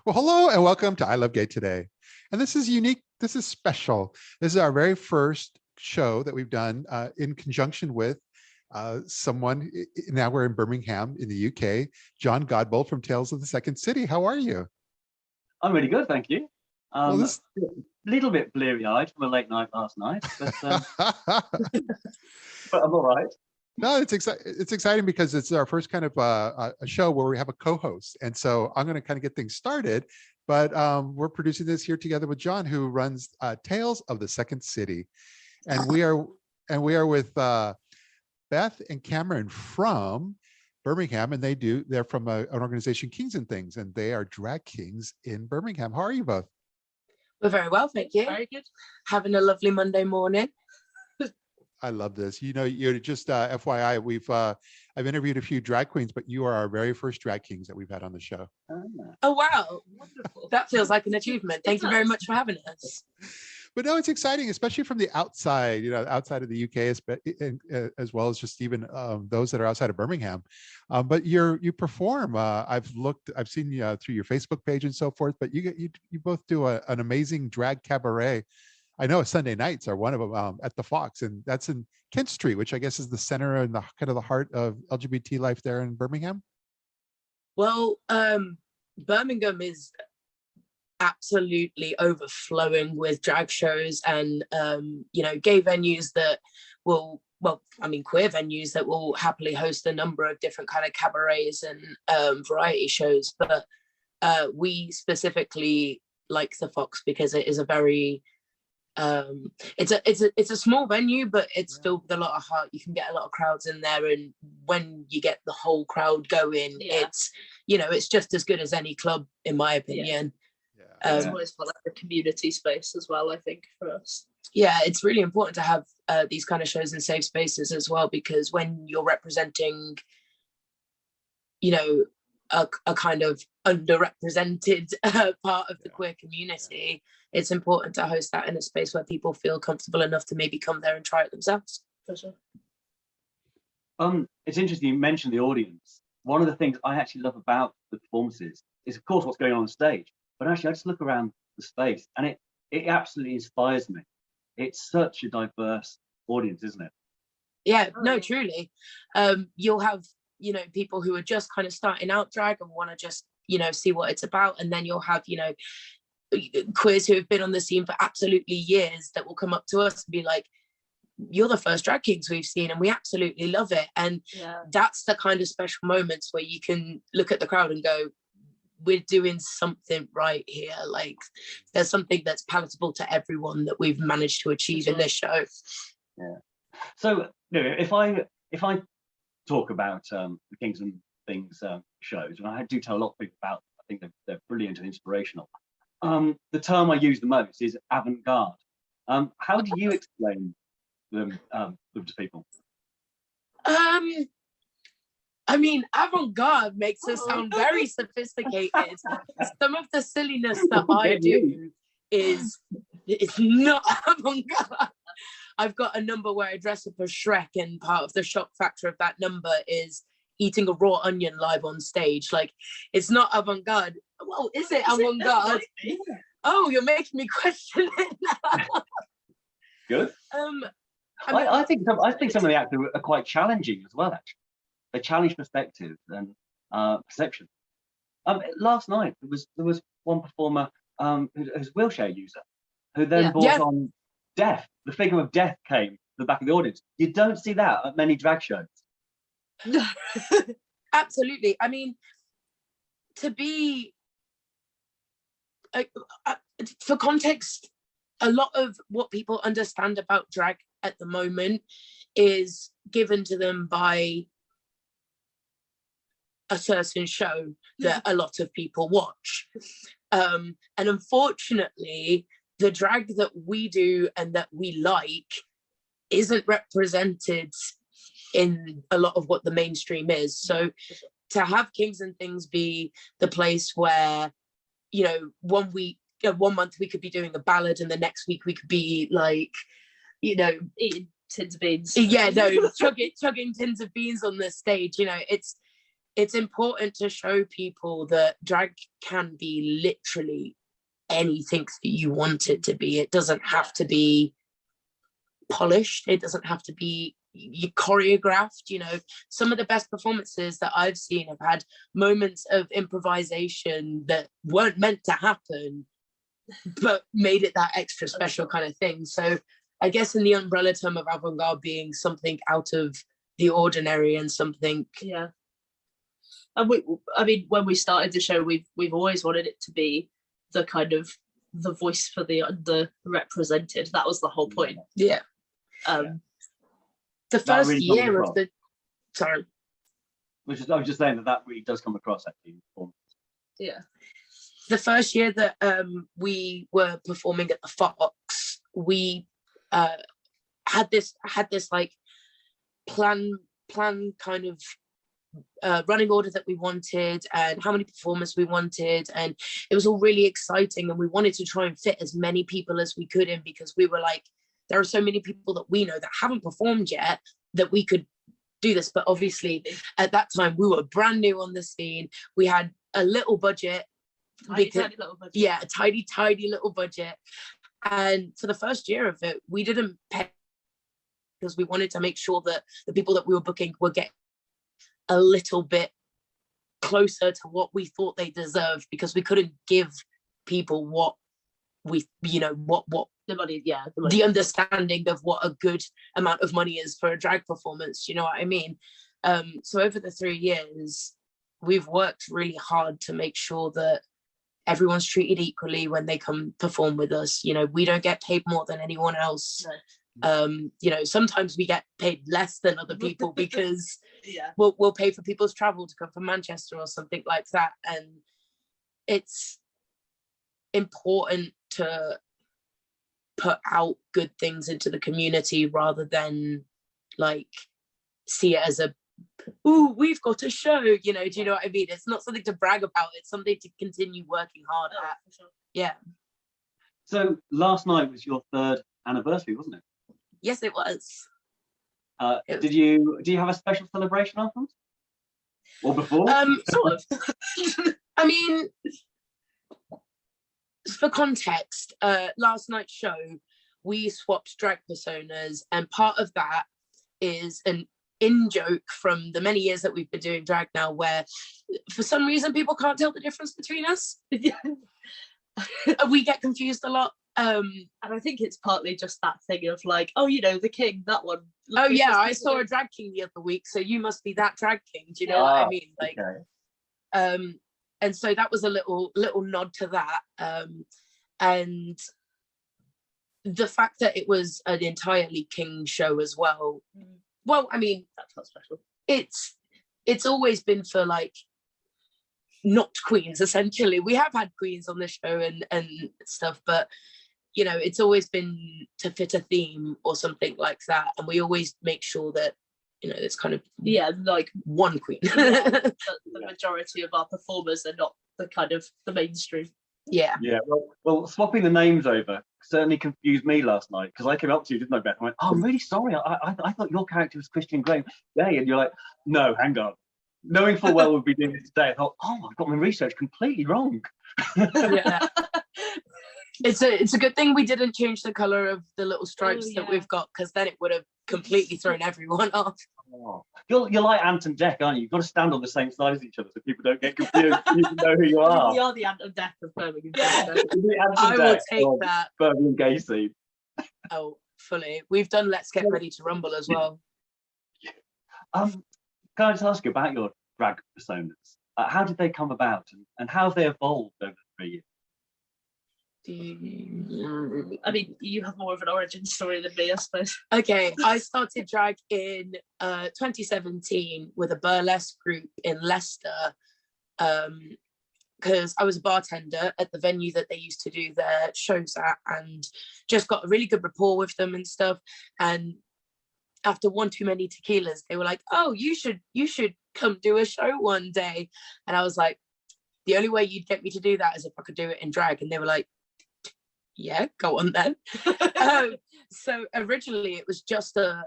Well, hello and welcome to I Love Gay today. And this is unique. This is special. This is our very first show that we've done in conjunction with someone. Now we're in Birmingham in the UK, John Godbold from Tales of the Second City. How are you? I'm really good, thank you. Well, A little bit bleary-eyed from a late night last night, but, but I'm all right. No, it's exciting because it's our first kind of a show where we have a co-host. And so I'm going to kind of get things started, but we're producing this here together with John, who runs Tales of the Second City. And we are with Beth and Cameron from Birmingham, and they're from an organization, Kings N Things, and they are drag kings in Birmingham. How are you both? We're very well, thank you. Very good. Having a lovely Monday morning. I love this. You know, you're just FYI, I've interviewed a few drag queens, but you are our very first drag kings that we've had on the show. Oh, wow. Wonderful. That feels like an achievement. Thank you very much for having us. But no, it's exciting, especially from the outside, outside of the UK, as well as just even those that are outside of Birmingham. But you perform. I've seen you through your Facebook page and so forth, but you both do an amazing drag cabaret. I know Sunday nights are one of them at the Fox, and that's in Kent Street, which I guess is the center and the kind of the heart of LGBT life there in Birmingham. Well, Birmingham is absolutely overflowing with drag shows and gay venues that will, queer venues that will happily host a number of different kind of cabarets and variety shows. But we specifically like the Fox because it is a very it's a small venue, but it's filled with a lot of heart. You can get a lot of crowds in there, and when you get the whole crowd going, it's just as good as any club, in my opinion. It's always for like a community space as well, I think, for us. Yeah, it's really important to have these kind of shows in safe spaces as well, because when you're representing, a kind of underrepresented part of the queer community, it's important to host that in a space where people feel comfortable enough to maybe come there and try it themselves. For sure. It's interesting you mentioned the audience. One of the things I actually love about the performances is, of course, what's going on stage. But actually, I just look around the space, and it absolutely inspires me. It's such a diverse audience, isn't it? Yeah, no, truly. You'll have, people who are just kind of starting out drag and want to just, see what it's about. And then you'll have, queers who have been on the scene for absolutely years that will come up to us and be like, you're the first drag kings we've seen and we absolutely love it. And that's the kind of special moments where you can look at the crowd and go, we're doing something right here. Like, there's something that's palatable to everyone that we've managed to achieve in this show. Yeah. So, if I talk about the Kings N Things shows, and I do tell a lot of people about, I think they're brilliant and inspirational. The term I use the most is avant-garde. How do you explain them to people? Avant-garde makes us sound very sophisticated. Some of the silliness that I do is not avant-garde. I've got a number where I dress up as Shrek, and part of the shock factor of that number is eating a raw onion live on stage. Like, it's not avant-garde. Well, is it avant-garde? Oh, you're making me question it now. Good. I think some of the actors are quite challenging as well, actually. They challenge perspective and perception. Last night there was one performer who's a wheelchair user, who then brought on death. The figure of death came to the back of the audience. You don't see that at many drag shows. Absolutely. I mean, to be for context, a lot of what people understand about drag at the moment is given to them by a certain show that a lot of people watch. And unfortunately, the drag that we do and that we like isn't represented in a lot of what the mainstream is. So to have Kings N Things be the place where, 1 month we could be doing a ballad and the next week we could be like, eating tins of beans. Yeah, no, chugging tins of beans on the stage. It's it's important to show people that drag can be literally anything that you want it to be. It doesn't have to be polished. It doesn't have to be choreographed. You know, some of the best performances that I've seen have had moments of improvisation that weren't meant to happen, but made it that extra special kind of thing. So I guess in the umbrella term of avant-garde being something out of the ordinary and something. Yeah. And I mean, when we started the show, we've always wanted it to be the kind of the voice for the underrepresented. That was the whole point. Yeah. The first really year of the, sorry. I was just saying that really does come across actually. Yeah. The first year that we were performing at the Fox, we had this like plan kind of running order that we wanted and how many performers we wanted, and it was all really exciting, and we wanted to try and fit as many people as we could in, because we were like, there are so many people that we know that haven't performed yet that we could do this. But obviously at that time we were brand new on the scene. We had a little budget, tiny little budget. Yeah, a tiny little budget, and for the first year of it we didn't pay because we wanted to make sure that the people that we were booking were getting a little bit closer to what we thought they deserved, because we couldn't give people what we, you know, what the money, the understanding of what a good amount of money is for a drag performance, you know what I mean? So over the 3 years we've worked really hard to make sure that everyone's treated equally when they come perform with us. You know, we don't get paid more than anyone else. No. You know, sometimes we get paid less than other people because yeah, we'll pay for people's travel to come from Manchester or something like that. And it's important to put out good things into the community rather than like see it as a, ooh, we've got a show, you know, do you know what I mean? It's not something to brag about, it's something to continue working hard at. for sure. Yeah. So last night was your 3rd anniversary, wasn't it? Yes, it was. Did you have a special celebration afterwards? Or before? Sort of. I mean, for context, last night's show, we swapped drag personas, and part of that is an in-joke from the many years that we've been doing drag now, where for some reason people can't tell the difference between us. We get confused a lot. And I think it's partly just that thing of like, oh, you know, the king, that one. Oh yeah, I saw a drag king the other week, so you must be that drag king. Do you know what I mean? Like, okay. And so that was a little nod to that. And the fact that it was an entirely king show as well. Well, I mean, that's not special. It's always been for like not queens, essentially. We have had queens on the show and stuff, but you know, it's always been to fit a theme or something like that, and we always make sure that, you know, it's kind of like one queen. the majority of our performers are not the kind of the mainstream. Yeah. Well, swapping the names over certainly confused me last night, because I came up to you, didn't I, Beth? I went, oh, I'm really sorry. I thought your character was Christian Grey, and you're like, no, hang on. Knowing full well we'll be doing this today, I thought, oh, I've got my research completely wrong. Yeah. It's a good thing we didn't change the color of the little stripes that we've got, because then it would have completely thrown everyone off. Oh. You're like Ant and Dec, aren't you? You've got to stand on the same side as each other so people don't get confused. You know who you are. We are the Ant and Dec of Birmingham. I will take that. Birmingham gay scene. Oh, fully. We've done Let's Get Ready to Rumble as well. Can I just ask you about your drag personas? How did they come about, and how have they evolved over the 3 years? I mean, you have more of an origin story than me, I suppose. Okay, I started drag in 2017 with a burlesque group in Leicester, because I was a bartender at the venue that they used to do their shows at, and just got a really good rapport with them and stuff. And after one too many tequilas, they were like, oh, you should come do a show one day. And I was like, the only way you'd get me to do that is if I could do it in drag. And they were like, yeah, go on then. So originally it was just a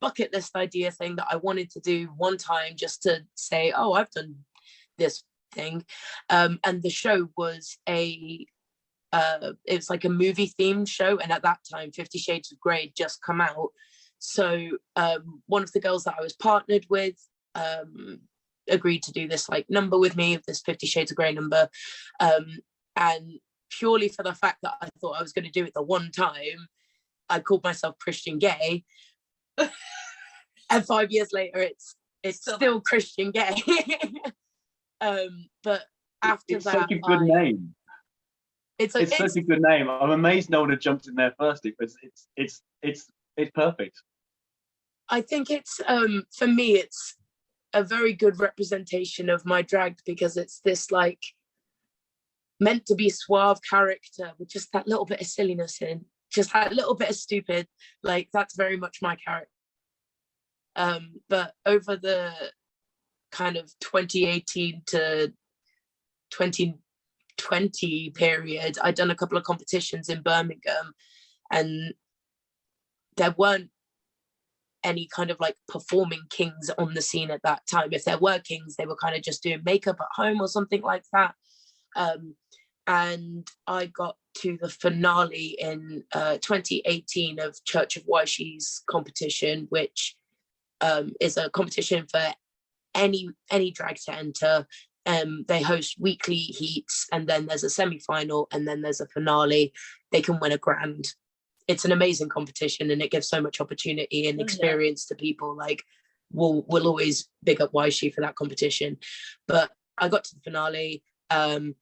bucket list idea thing that I wanted to do one time, just to say, oh, I've done this thing. And the show was it was like a movie themed show, and at that time 50 Shades of Grey had just come out. So one of the girls that I was partnered with agreed to do this like number with me, this 50 Shades of Grey number, and purely for the fact that I thought I was going to do it the one time, I called myself Christian Gay. And 5 years later it's still Christian Gay. But after it's that, such a good name. It's such a good name. I'm amazed no one had jumped in there first, because it's perfect. I think it's for me it's a very good representation of my drag, because it's this like meant to be suave character with just that little bit of silliness in, just that little bit of stupid, like that's very much my character. But over the kind of 2018 to 2020 period, I'd done a couple of competitions in Birmingham, and there weren't any kind of like performing kings on the scene at that time. If there were kings, they were kind of just doing makeup at home or something like that. And I got to the finale in 2018 of Church of Waishi's competition, which is a competition for any drag to enter. They host weekly heats, and then there's a semi-final, and then there's a finale. They can win a grand. It's an amazing competition, and it gives so much opportunity and experience to people. Like we'll always big up Waishi for that competition. But I got to the finale, and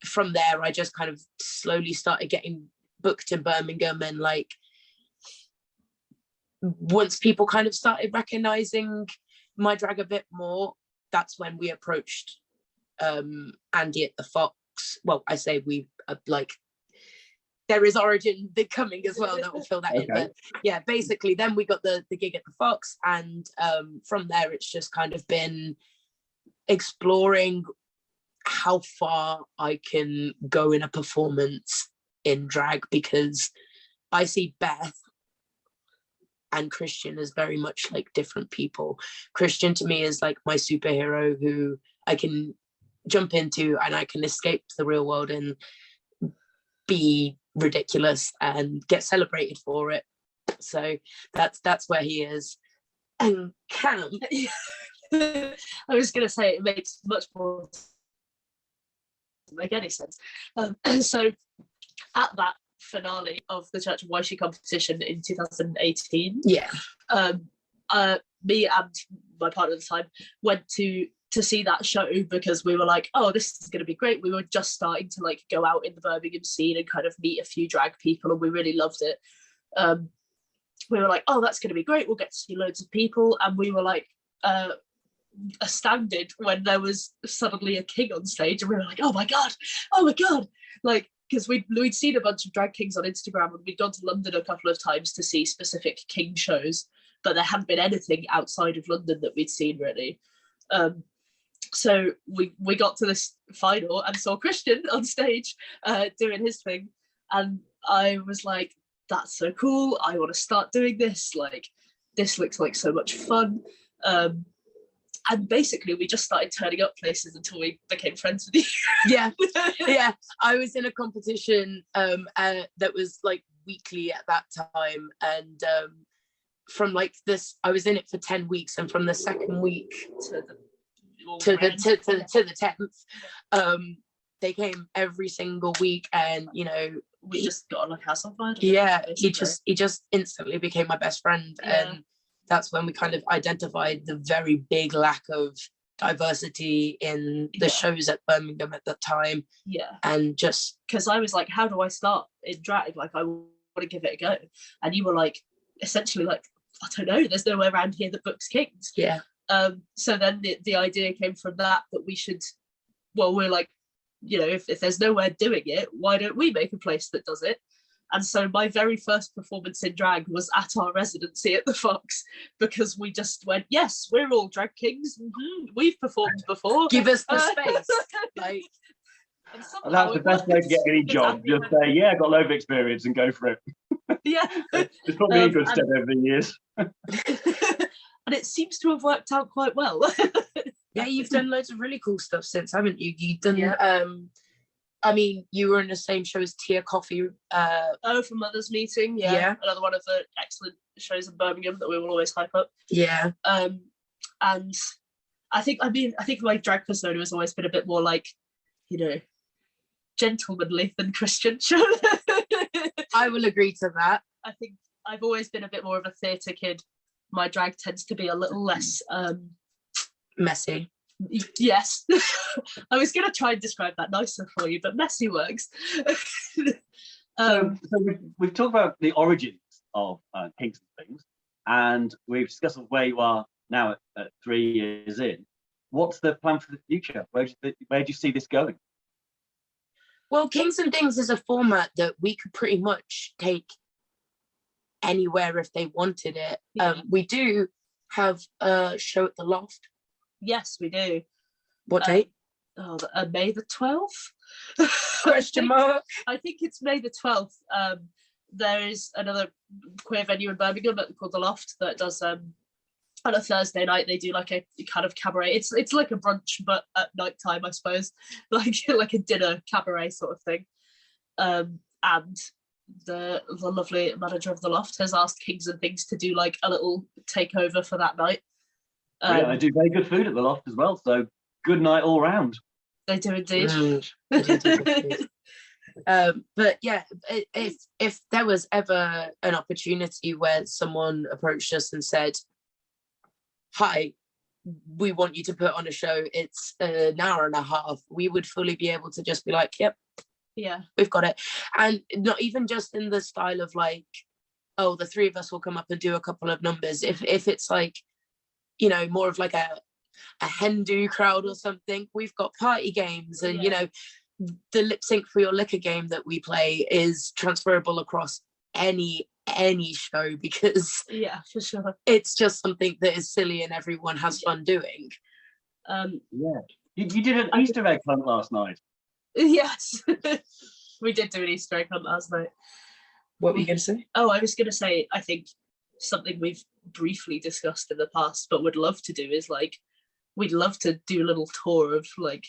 from there I just kind of slowly started getting booked in Birmingham, and like once people kind of started recognizing my drag a bit more, that's when we approached Andy at the Fox. Well, I say we like there is Origin big coming as well that will fill that in. But yeah, basically then we got the gig at the Fox, and from there it's just kind of been exploring how far I can go in a performance in drag, because I see Beth and Christian as very much like different people. Christian to me is like my superhero who I can jump into, and I can escape the real world and be ridiculous and get celebrated for it. So that's where he is. And Cam, I was going to say it makes much more make any sense. So at that finale of the Church of Waishi competition in 2018, me and my partner at the time went to see that show, because we were like, oh, this is going to be great. We were just starting to like go out in the Birmingham scene and kind of meet a few drag people, and we really loved it. We were like, oh, that's going to be great, we'll get to see loads of people. And we were like astounded when there was suddenly a king on stage, and we were like, oh my god, like, because we'd seen a bunch of drag kings on Instagram, and we'd gone to London a couple of times to see specific king shows, but there hadn't been anything outside of London that we'd seen really. So we got to this final and saw Christian on stage doing his thing, and I was like, that's so cool, I want to start doing this, like this looks like so much fun. And basically we just started turning up places until we became friends with you. yeah I was in a competition that was like weekly at that time, and from like this I was in it for 10 weeks, and from the second week to the 10th they came every single week, and you know we just got on like house on fire. He just instantly became my best friend. And that's when we kind of identified the very big lack of diversity in the shows at Birmingham at that time. And just because I was like, how do I start in drag? Like, I want to give it a go. And you were like, essentially like, I don't know, there's nowhere around here that books kings. So then the idea came from that we should, well, we're like, you know, if there's nowhere doing it, why don't we make a place that does it? And so my very first performance in drag was at our residency at the Fox, because we just went, yes, we're all drag kings. We've performed before. Give us the space. Like, And that's the best way to get any job. Just say, yeah, I got loads of experience and go for it. Yeah. It's put me in good stead over the years. And it seems to have worked out quite well. Yeah, you've done loads of really cool stuff since, haven't you? You've done, Yeah. I mean, you were in the same show as Tia Coffee. For Mother's Meeting, yeah. Another one of the excellent shows in Birmingham that we will always hype up. Yeah. And I think my drag persona has always been a bit more like, you know, gentlemanly than Christian. I will agree to that. I think I've always been a bit more of a theatre kid. My drag tends to be a little less messy. Yes. I was going to try and describe that nicer for you, but messy works. So we've talked about the origins of Kings N Things, and we've discussed where you are now at 3 years in. What's the plan for the future? Where do you see this going? Well, Kings N Things is a format that we could pretty much take anywhere if they wanted it. Yeah. We do have a show at the Loft. Yes, we do. What date? May the 12th? Question mark. I think it's May the 12th. There is another queer venue in Birmingham called the Loft that does on a Thursday night. They do like a kind of cabaret. It's like a brunch, but at night time, I suppose, like a dinner cabaret sort of thing. And the lovely manager of the Loft has asked Kings N Things to do like a little takeover for that night. Yeah, they do very good food at the Loft as well. So good night all round. They do indeed. But yeah, if there was ever an opportunity where someone approached us and said, hi, we want you to put on a show, it's an hour and a half, we would fully be able to just be like, yep, yeah, we've got it. And not even just in the style of like, oh, the three of us will come up and do a couple of numbers. If it's like, you know, more of like a Hindu crowd or something, we've got party games. And, you know, the lip sync for your liquor game that we play is transferable across any show, because yeah, for sure, it's just something that is silly and everyone has fun doing. You did an Easter egg hunt last night. Yes. We did do an Easter egg hunt last night. What were you going to say? Oh, I was going to say, I think something we've briefly discussed in the past but would love to do is like, we'd love to do a little tour of like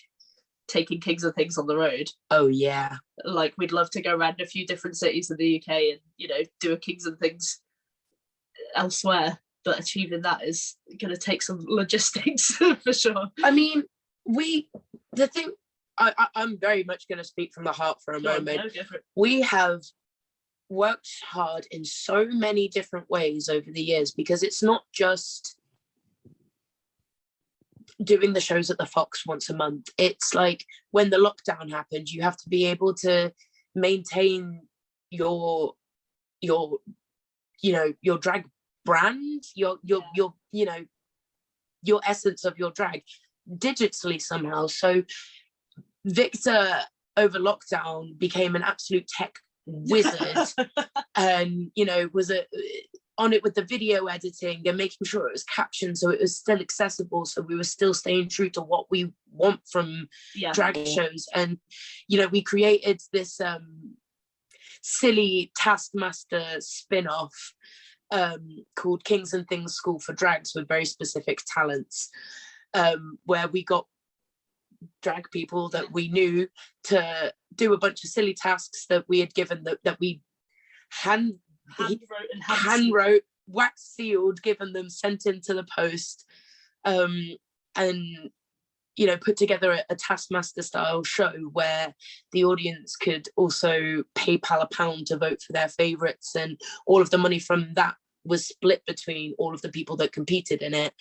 taking Kings N Things on the road. Oh yeah, like we'd love to go around a few different cities in the UK and, you know, do a Kings N Things elsewhere, but achieving that is going to take some logistics for sure. I mean, I'm very much going to speak from the heart for a moment. No, go for it. We have worked hard in so many different ways over the years, because it's not just doing the shows at the Fox once a month. It's like when the lockdown happened, you have to be able to maintain your you know, your drag brand, your you know, your essence of your drag digitally somehow. So Victor over lockdown became an absolute tech wizard and, you know, was on it with the video editing and making sure it was captioned so it was still accessible, so we were still staying true to what we want from drag shows. And, you know, we created this silly Taskmaster spin-off called Kings N Things School for Drags with very specific talents, where we got drag people that we knew to do a bunch of silly tasks that we had given, that we hand wrote, wax sealed, given them, sent into the post, and, you know, put together a Taskmaster style show where the audience could also PayPal £1 to vote for their favorites, and all of the money from that was split between all of the people that competed in it.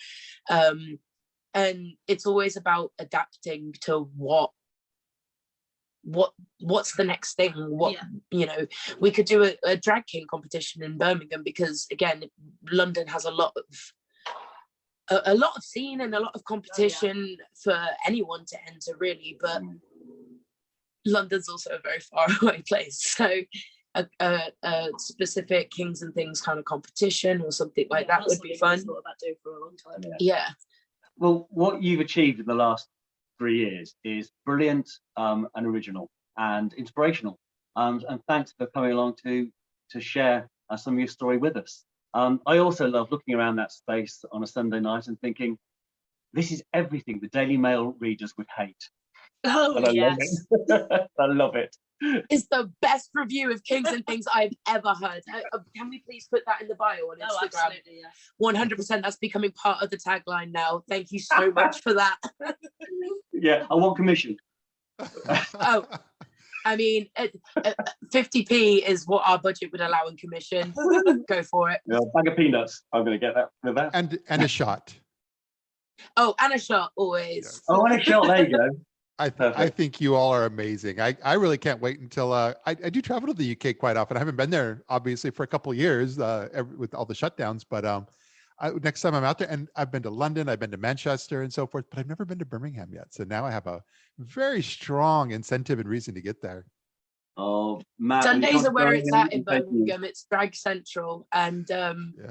And it's always about adapting to what's the next thing. You know, we could do a drag king competition in Birmingham, because again, London has a lot of scene and a lot of competition for anyone to enter really, but London's also a very far away place, so a specific Kings N Things kind of competition or something like that would be fun. Thought about doing for a long time. Yeah. Well, what you've achieved in the last 3 years is brilliant and original and inspirational. And thanks for coming along to share some of your story with us. I also love looking around that space on a Sunday night and thinking, this is everything the Daily Mail readers would hate. Oh, And I yes. love it. I love it. It's the best review of Kings and Things I've ever heard. Can we please put that in the bio on Instagram? Oh, absolutely, yeah. 100%. That's becoming part of the tagline now. Thank you so much for that. Yeah, I want commission. Oh, I mean, 50p is what our budget would allow in commission. Go for it. Yeah, bag of peanuts. I'm going to get that with that. And a shot. Oh, and a shot always. Yes. Oh, and a shot. There you go. I think you all are amazing. I really can't wait until I do travel to the UK quite often. I haven't been there obviously for a couple of years with all the shutdowns, but next time I'm out there, and I've been to London, I've been to Manchester and so forth, but I've never been to Birmingham yet. So now I have a very strong incentive and reason to get there. Oh, Matt, Sundays are where it's at in Birmingham. It's Drag Central, and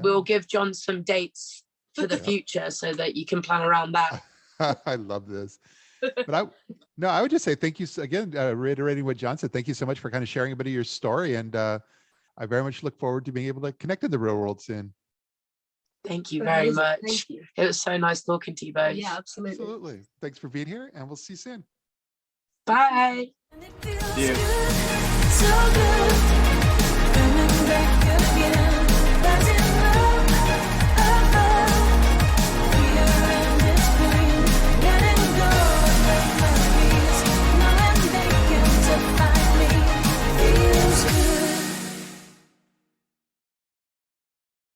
we'll give John some dates for the future so that you can plan around that. I love this. But I would just say thank you again, reiterating what John said. Thank you so much for kind of sharing a bit of your story, and I very much look forward to being able to connect in the real world soon. Thank you very much. Thank you. It was so nice talking to you both. Yeah, absolutely. Absolutely. Thanks for being here, and we'll see you soon. Bye. Yeah. So good, coming back again.